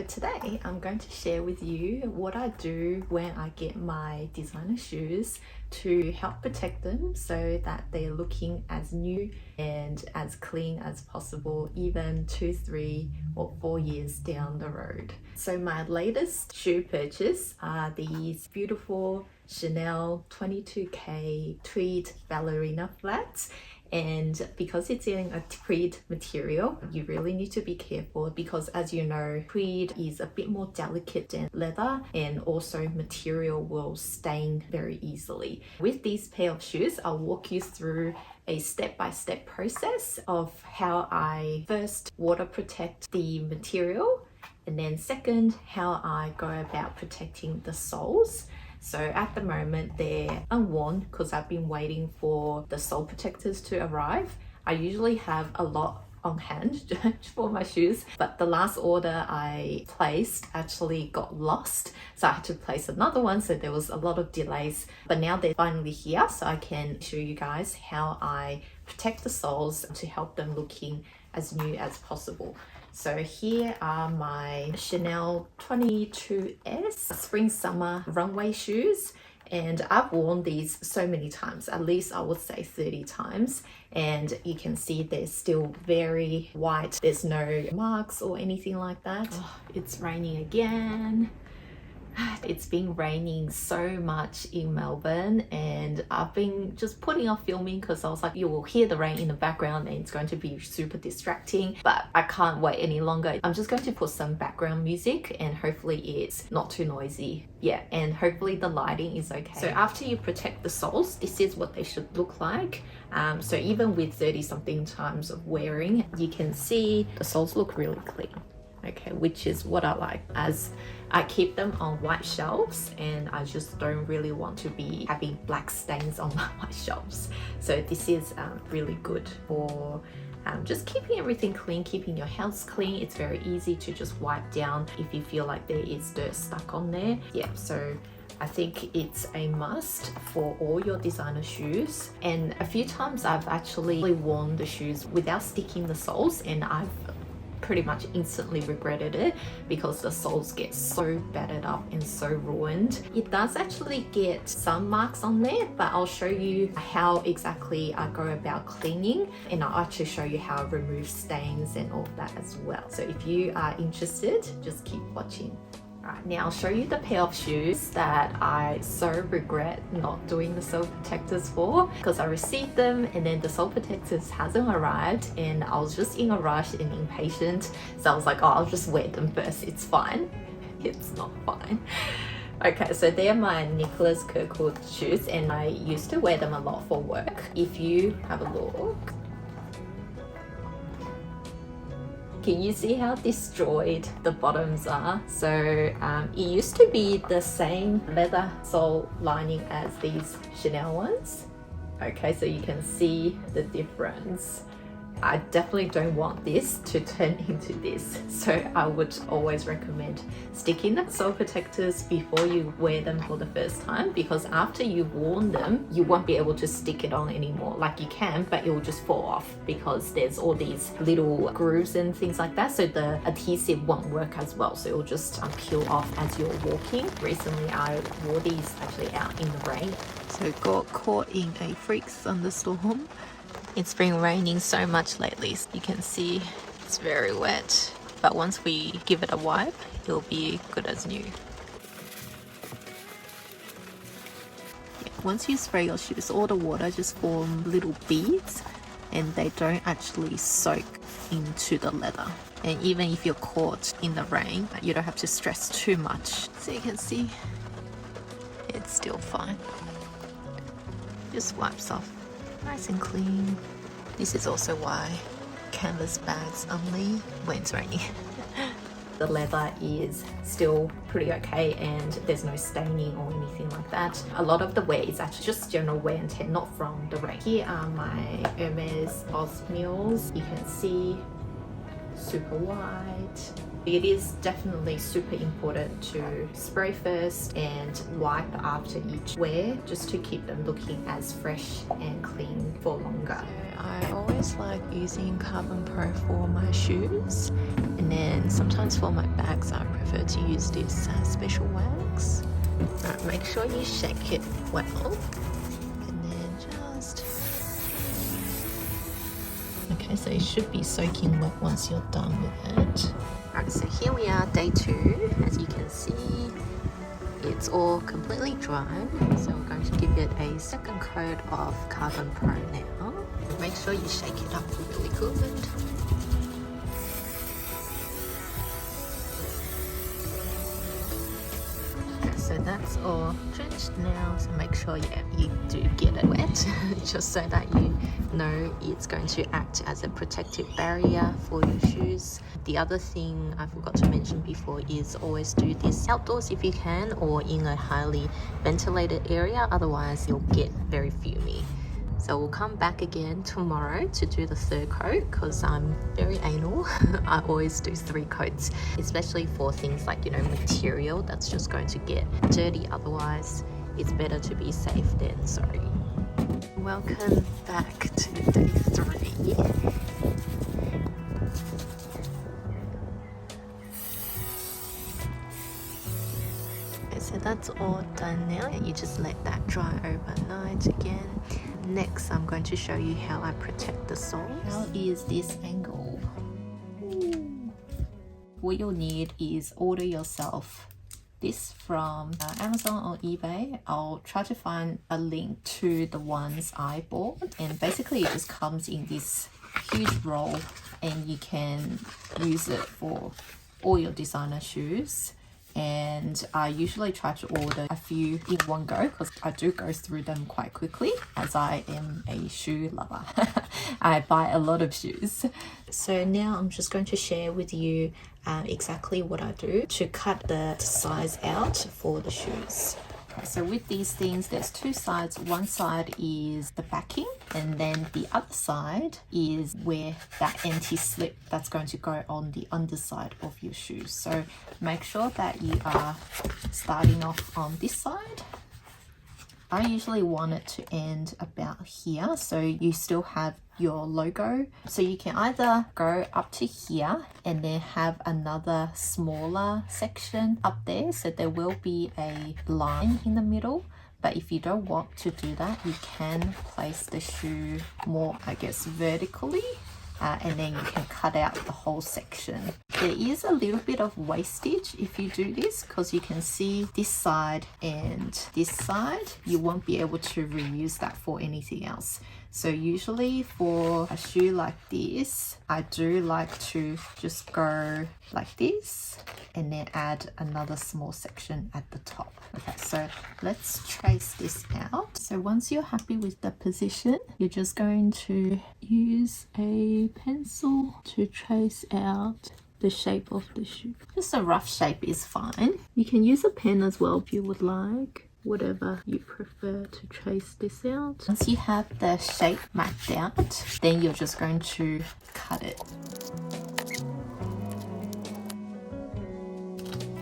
today I'm going to share with you what I do when I get my designer shoes to help protect them so that they're looking as new and as clean as possible, even 2, 3 or 4 years down the road. So my latest shoe purchase are these beautiful Chanel 22K tweed ballerina flats. And because it's in a tweed material, you really need to be careful because, as you know, tweed is a bit more delicate than leather, and also material will stain very easily. With these pair of shoes, I'll walk you through a step-by-step process of how I first water protect the material, and then second, how I go about protecting the soles. So at the moment they're unworn because I've been waiting for the sole protectors to arrive. I usually have a lot on hand for my shoes, but the last order I placed actually got lost, so I had to place another one, so there was a lot of delays, but now they're finally here, so I can show you guys how I protect the soles to help them looking as new as possible. So here are my Chanel 22S spring summer runway shoes, and I've worn these so many times, at least I would say 30 times, and you can see they're still very white. There's no marks or anything like that. Oh, it's raining again. It's been raining so much in Melbourne, and I've been just putting off filming because I was like, you will hear the rain in the background and it's going to be super distracting, but I can't wait any longer. I'm just going to put some background music and hopefully it's not too noisy. Yeah, and hopefully the lighting is okay. So after you protect the soles, this is what they should look like. So even with 30 something times of wearing, you can see the soles look really clean. Okay, which is what I like, as I keep them on white shelves and I just don't really want to be having black stains on my white shelves. So this is really good for just keeping everything clean, keeping your house clean. It's very easy to just wipe down if you feel like there is dirt stuck on there. Yeah, so I think it's a must for all your designer shoes. And a few times I've actually worn the shoes without sticking the soles, and I've pretty much instantly regretted it because the soles get so battered up and so ruined. It does actually get some marks on there, but I'll show you how exactly I go about cleaning, and I'll actually show you how I remove stains and all of that as well. So if you are interested, just keep watching. Alright, now I'll show you the pair of shoes that I so regret not doing the sole protectors for, because I received them and then the sole protectors hasn't arrived and I was just in a rush and impatient, so I was like, oh, I'll just wear them first, it's fine. It's not fine. Okay, so they're my Nicholas Kirkwood shoes and I used to wear them a lot for work. If you have a look, can you see how destroyed the bottoms are? So it used to be the same leather sole lining as these Chanel ones. Okay, so you can see the difference. I definitely don't want this to turn into this, so I would always recommend sticking the sole protectors before you wear them for the first time, because after you've worn them you won't be able to stick it on anymore. Like you can, but it will just fall off because there's all these little grooves and things like that, so the adhesive won't work as well, so it will just peel off as you're walking. Recently I wore these actually out in the rain, so got caught in a freak thunderstorm. It's been raining so much lately, so you can see it's very wet, but once we give it a wipe, it'll be good as new. Yeah, once you spray your shoes, all the water just form little beads and they don't actually soak into the leather. And even if you're caught in the rain, you don't have to stress too much. So you can see it's still fine. Just wipes off. Nice and clean. This is also why canvas bags only when it's raining. The leather is still pretty okay and there's no staining or anything like that. A lot of the wear is actually just general wear and tear, not from the rain. Here are my Hermes Osmios. You can see super white. It is definitely super important to spray first and wipe after each wear, just to keep them looking as fresh and clean for longer. So I always like using Carbon Pro for my shoes, and then sometimes for my bags I prefer to use this special wax. Right, make sure you shake it well, and then just... Okay, so it should be soaking wet once you're done with it. Alright, so here we are, day 2. As you can see, it's all completely dry. So we're going to give it a second coat of Carbon Pro now. Make sure you shake it up really good. So that's all drenched now, so make sure you do get it wet just so that you know it's going to act as a protective barrier for your shoes. The other thing I forgot to mention before is always do this outdoors if you can, or in a highly ventilated area, otherwise you'll get very fumy. So we'll come back again tomorrow to do the 3rd coat, because I'm very anal. I always do 3 coats, especially for things like, you know, material that's just going to get dirty. Otherwise, it's better to be safe than sorry. Welcome back to day 3. So that's all done now, and you just let that dry overnight again. Next, I'm going to show you how I protect the soles. How is this angle? What you'll need is order yourself this from Amazon or eBay. I'll try to find a link to the ones I bought, and basically it just comes in this huge roll, and you can use it for all your designer shoes. And I usually try to order a few in one go, because I do go through them quite quickly, as I am a shoe lover. I buy a lot of shoes. So now I'm just going to share with you exactly what I do to cut the size out for the shoes. So with these things, there's 2 sides. One side is the backing, and then the other side is where that anti-slip that's going to go on the underside of your shoes. So make sure that you are starting off on this side. I usually want it to end about here, so you still have your logo. So you can either go up to here and then have another smaller section up there, so there will be a line in the middle. But if you don't want to do that, you can place the shoe more, I guess, vertically, and then you can cut out the whole section. There is a little bit of wastage if you do this, because you can see this side and this side. You won't be able to reuse that for anything else. So usually for a shoe like this, I do like to just go like this and then add another small section at the top. Okay, so let's trace this out. So once you're happy with the position, you're just going to use a pencil to trace out the shape of the shoe. Just a rough shape is fine. You can use a pen as well if you would like. Whatever you prefer to trace this out. Once you have the shape mapped out, then you're just going to cut it.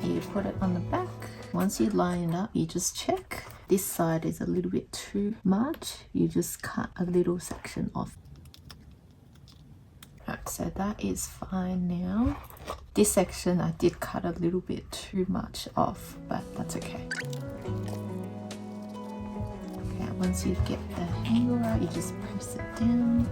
You put it on the back. Once you line it up, you just check. This side is a little bit too much. You just cut a little section off. Right, so that is fine now. This section I did cut a little bit too much off, but that's okay. Once you get the angle right, you just press it down.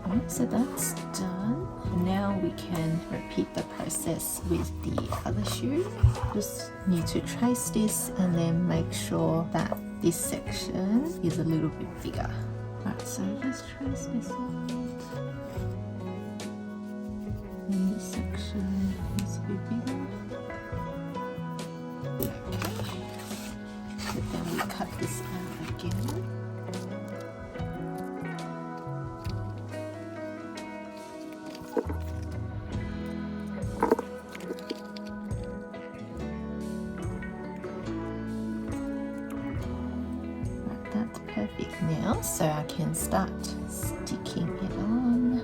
Alright, so that's done. Now we can repeat the process with the other shoe. Just need to trace this and then make sure that this section is a little bit bigger. Alright, so just trace this out. And this section needs to be bigger. Then we cut this out again. Right, that's perfect now, so I can start sticking it on.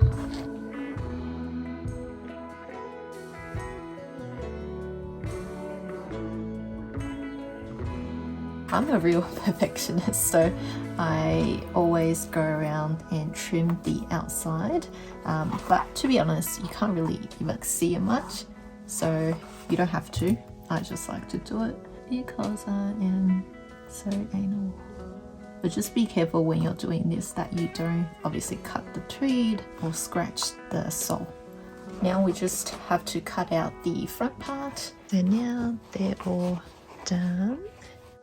I'm a real perfectionist, so I always go around and trim the outside, but to be honest, you can't really even see it much, so you don't have to. I just like to do it because I am so anal. But just be careful when you're doing this that you don't obviously cut the tweed or scratch the sole. Now we just have to cut out the front part. So now they're all done.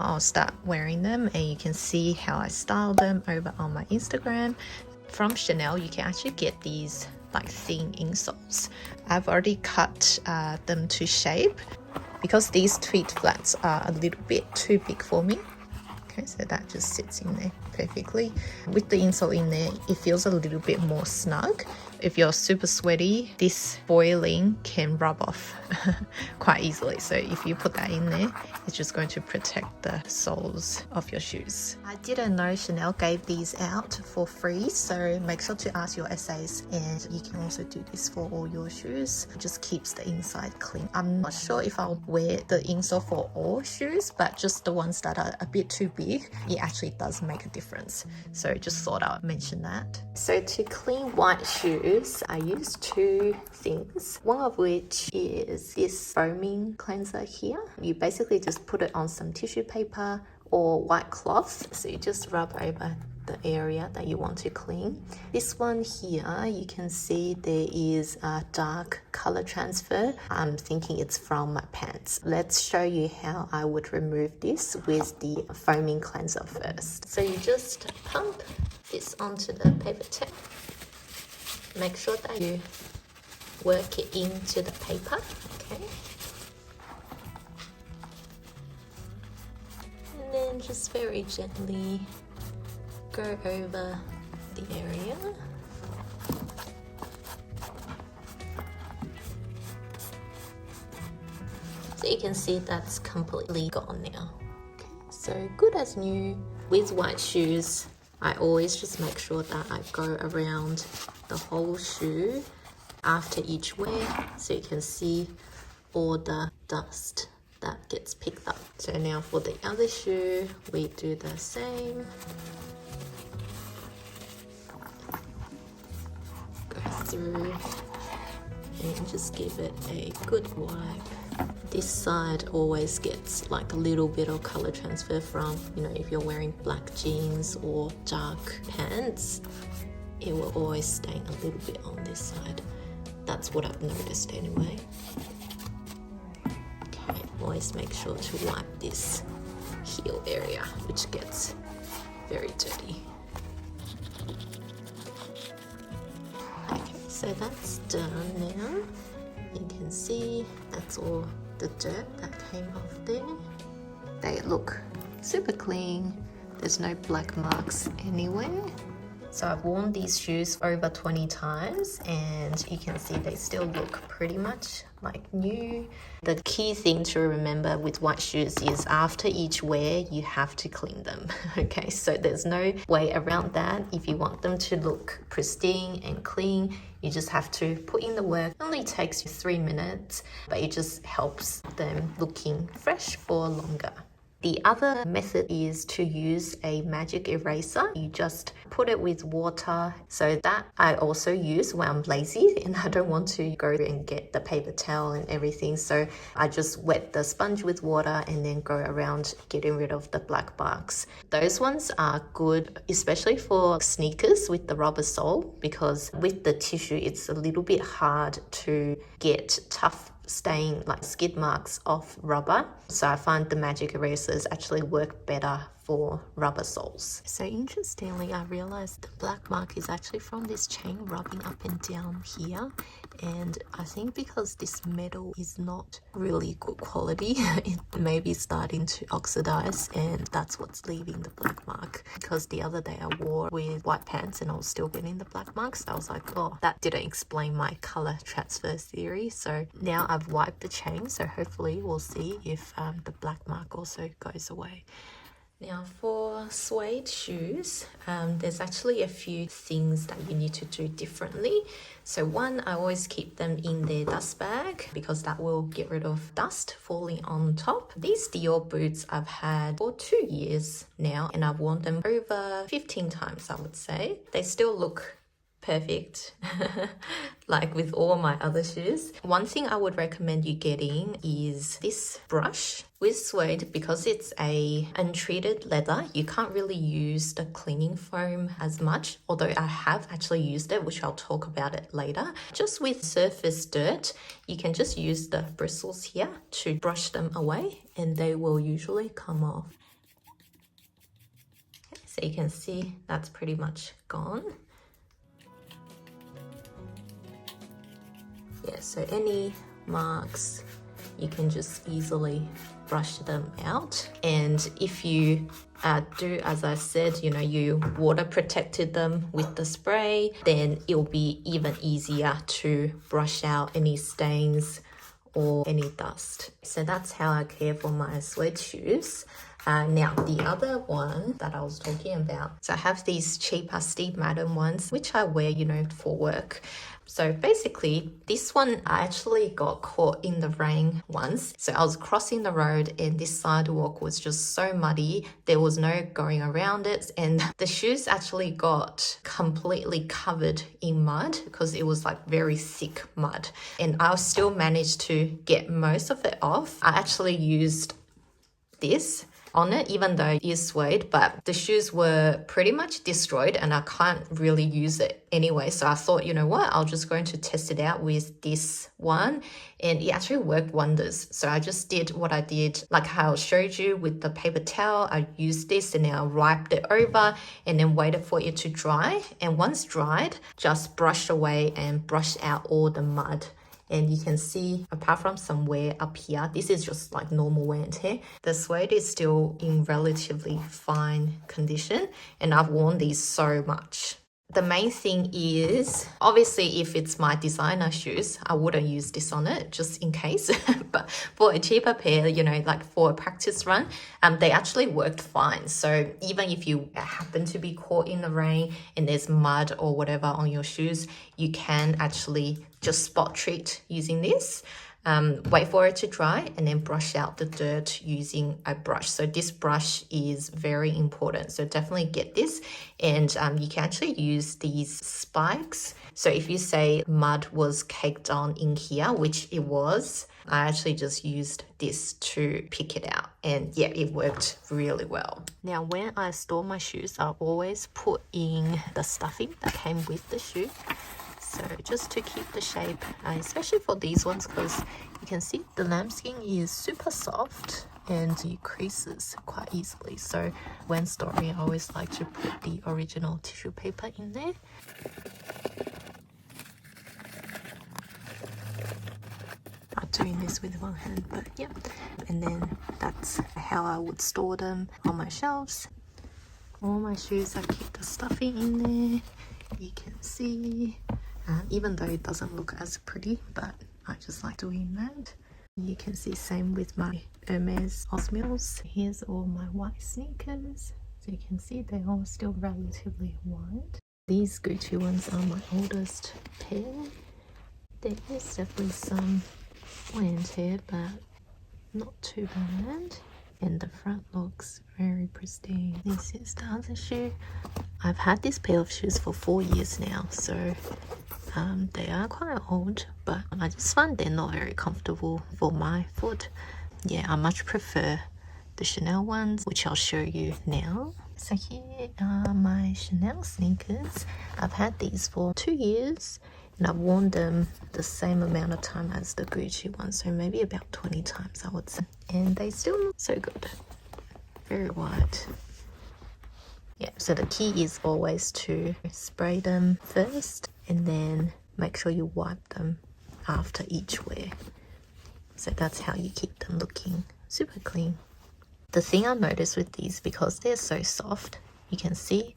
I'll start wearing them and you can see how I style them over on my Instagram. From Chanel, you can actually get these like thin insoles. I've already cut them to shape because these tweed flats are a little bit too big for me. Okay, so that just sits in there perfectly. With the insole in there, it feels a little bit more snug. If you're super sweaty, this foiling can rub off quite easily. So if you put that in there, it's just going to protect the soles of your shoes. I didn't know Chanel gave these out for free, so make sure to ask your SAs, and you can also do this for all your shoes. It just keeps the inside clean. I'm not sure if I'll wear the insole for all shoes, but just the ones that are a bit too big, it actually does make a difference. So just thought I'd mention that. So to clean white shoes, I use two things, one of which is this foaming cleanser here. You basically just put it on some tissue paper or white cloth, so you just rub over the area that you want to clean. This one here, you can see there is a dark color transfer. I'm thinking it's from my pants. Let's show you how I would remove this with the foaming cleanser first. So you just pump this onto the paper towel. Make sure that you work it into the paper, okay? And then just very gently go over the area. So you can see that's completely gone now. Okay, so good as new. With white shoes, I always just make sure that I go around the whole shoe after each wear, so you can see all the dust that gets picked up. So now for the other shoe, we do the same. Go through and just give it a good wipe. This side always gets like a little bit of color transfer from, you know, if you're wearing black jeans or dark pants, it will always stain a little bit on this side. That's what I've noticed anyway. Okay, always make sure to wipe this heel area, which gets very dirty. Okay, so that's done now. You can see that's all the dirt that came off there. They look super clean. There's no black marks anywhere. So I've worn these shoes over 20 times and you can see they still look pretty much like new. The key thing to remember with white shoes is after each wear, you have to clean them. Okay, so there's no way around that. If you want them to look pristine and clean, you just have to put in the work. It only takes you 3 minutes, but it just helps them looking fresh for longer. The other method is to use a magic eraser. You just put it with water. So that I also use when I'm lazy and I don't want to go and get the paper towel and everything. So I just wet the sponge with water and then go around getting rid of the black marks. Those ones are good, especially for sneakers with the rubber sole, because with the tissue, it's a little bit hard to get tough stain like skid marks off rubber. So I find the magic erasers actually work better for rubber soles. So interestingly, I realized the black mark is actually from this chain rubbing up and down here. And I think because this metal is not really good quality, it may be starting to oxidize, and that's what's leaving the black mark. Because the other day I wore with white pants and I was still getting the black marks. I was like, oh, that didn't explain my color transfer theory. So now I've wiped the chain, so hopefully we'll see if the black mark also goes away. Now for suede shoes, there's actually a few things that you need to do differently. So one, I always keep them in their dust bag because that will get rid of dust falling on top. These Dior boots I've had for 2 years now and I've worn them over 15 times, I would say. They still look perfect like with all my other shoes. One thing I would recommend you getting is this brush with suede. Because it's a untreated leather, you can't really use the cleaning foam as much, although I have actually used it, which I'll talk about it later. Just with surface dirt, you can just use the bristles here to brush them away and they will usually come off. Okay, so you can see that's pretty much gone. Yeah, so any marks, you can just easily brush them out. And if you do, as I said, you water protected them with the spray, then it'll be even easier to brush out any stains or any dust. So that's how I care for my suede shoes. Now the other one that I was talking about, so I have these cheaper Steve Madden ones which I wear for work. So basically this one I actually got caught in the rain once. So I was crossing the road and this sidewalk was just so muddy, there was no going around it, and the shoes actually got completely covered in mud because it was like very thick mud, and I still managed to get most of it off. I actually used this on it, even though it is suede, but the shoes were pretty much destroyed and I can't really use it anyway. So I thought, you know what, I'll just going to test it out with this one, and it actually worked wonders. So I just did what I did, like how I showed you with the paper towel. I used this and then I wiped it over and then waited for it to dry. And once dried, just brushed away and brushed out all the mud. And you can see, apart from some wear up here, this is just like normal wear and tear. The suede is still in relatively fine condition, and I've worn these so much. The main thing is, obviously, if it's my designer shoes, I wouldn't use this on it just in case. But for a cheaper pair, like for a practice run, they actually worked fine. So even if you happen to be caught in the rain and there's mud or whatever on your shoes, you can actually just spot treat using this. Wait for it to dry and then brush out the dirt using a brush. So this brush is very important, so definitely get this. And you can actually use these spikes. So if you say mud was caked on in here, which it was, I actually just used this to pick it out, and yeah, it worked really well. Now when I store my shoes, I always put in the stuffing that came with the shoe. So just to keep the shape, especially for these ones, because you can see the lambskin is super soft and it creases quite easily. So when storing, I always like to put the original tissue paper in there. I'm doing this with one hand, but yeah. And then that's how I would store them on my shelves. All my shoes, I keep the stuffing in there. You can see. Even though it doesn't look as pretty, but I just like doing that. You can see same with my Hermes Osmils. Here's all my white sneakers. So you can see they're all still relatively white. These Gucci ones are my oldest pair. There is definitely some wear and tear, but not too bad. And the front looks very pristine. This is the other shoe. I've had this pair of shoes for 4 years now, so they are quite old, but I just find they're not very comfortable for my foot. Yeah, I much prefer the Chanel ones, which I'll show you now. So here are my Chanel sneakers. I've had these for 2 years and I've worn them the same amount of time as the Gucci ones, so maybe about 20 times I would say. And they still look so good. Very white. Yeah, so the key is always to spray them first and then make sure you wipe them after each wear. So that's how you keep them looking super clean. The thing I noticed with these, because they're so soft, you can see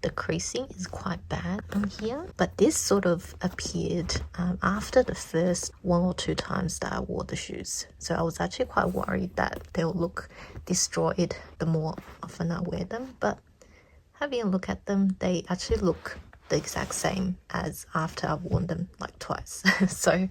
the creasing is quite bad on here, but this sort of appeared after the first 1 or 2 times that I wore the shoes. So I was actually quite worried that they'll look destroyed the more often I wear them, but having a look at them, they actually look the exact same as after I've worn them like twice. So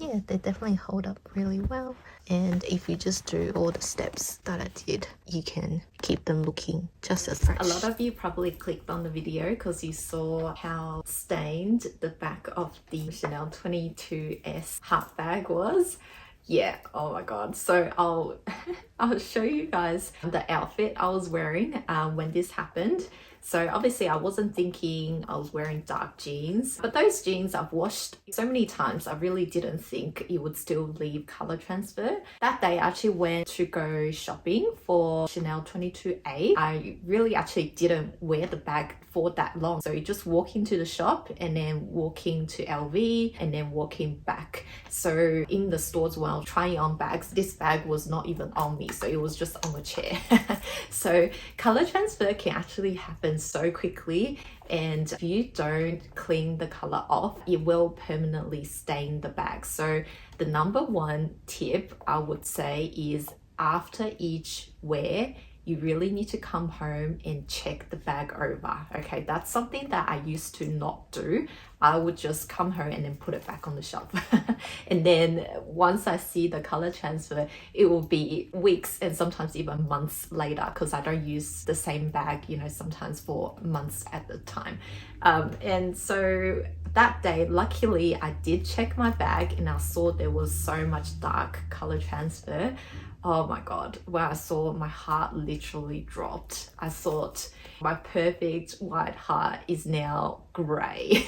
yeah, they definitely hold up really well. And if you just do all the steps that I did, you can keep them looking just as fresh. A lot of you probably clicked on the video because you saw how stained the back of the Chanel 22S heart bag was. Yeah, oh my god. So I'll show you guys the outfit I was wearing when this happened. So obviously I wasn't thinking I was wearing dark jeans, but those jeans I've washed so many times, I really didn't think it would still leave color transfer. That day I actually went to go shopping for Chanel 22A. I really actually didn't wear the bag for that long. So you just walk into the shop and then walking to LV and then walking back. So in the stores while trying on bags, this bag was not even on me. So it was just on the chair. So color transfer can actually happen so quickly, and if you don't clean the color off, it will permanently stain the bag. So the number one tip I would say is after each wear, you really need to come home and check the bag over. Okay, that's something that I used to not do. I would just come home and then put it back on the shelf. And then once I see the color transfer, it will be weeks and sometimes even months later, because I don't use the same bag, you know, sometimes for months at a time. And so that day, luckily I did check my bag and I saw there was so much dark color transfer. Oh my god, when I saw, my heart literally dropped. I thought my perfect white heart is now grey.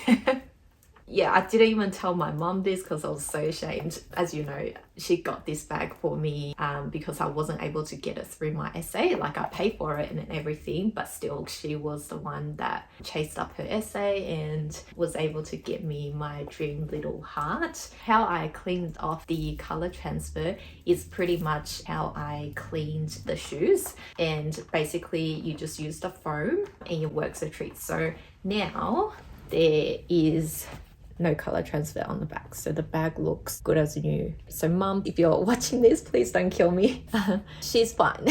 Yeah, I didn't even tell my mom this because I was so ashamed. As you know, she got this bag for me because I wasn't able to get it through my essay. Like I paid for it and everything, but still she was the one that chased up her essay and was able to get me my dream little heart. How I cleaned off the color transfer is pretty much how I cleaned the shoes. And basically you just use the foam and it works a treat. So now there is no color transfer on the bag, so the bag looks good as new. So mom, if you're watching this, please don't kill me. She's fine.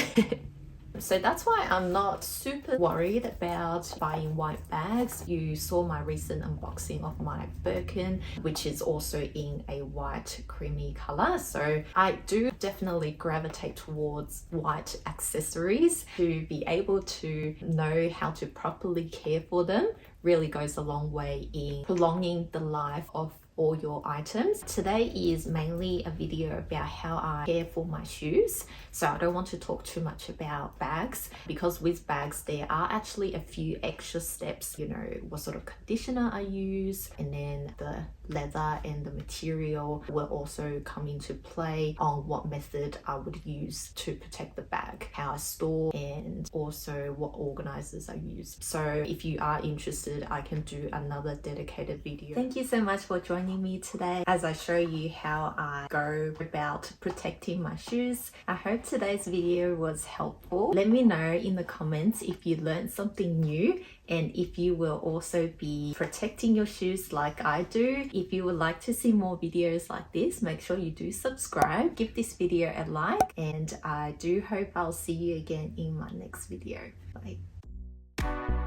So that's why I'm not super worried about buying white bags. You saw my recent unboxing of my Birkin, which is also in a white creamy color. So I do definitely gravitate towards white accessories. To be able to know how to properly care for them really goes a long way in prolonging the life of all your items. Today is mainly a video about how I care for my shoes, so I don't want to talk too much about bags, because with bags there are actually a few extra steps. You know, what sort of conditioner I use, and then the leather and the material will also come into play on what method I would use to protect the bag, how I store, and also what organizers I use. So if you are interested, I can do another dedicated video. Thank you so much for joining me today as I show you how I go about protecting my shoes. I hope today's video was helpful. Let me know in the comments if you learned something new, and if you will also be protecting your shoes like I do. If you would like to see more videos like this, make sure you do subscribe, give this video a like, and I do hope I'll see you again in my next video. Bye.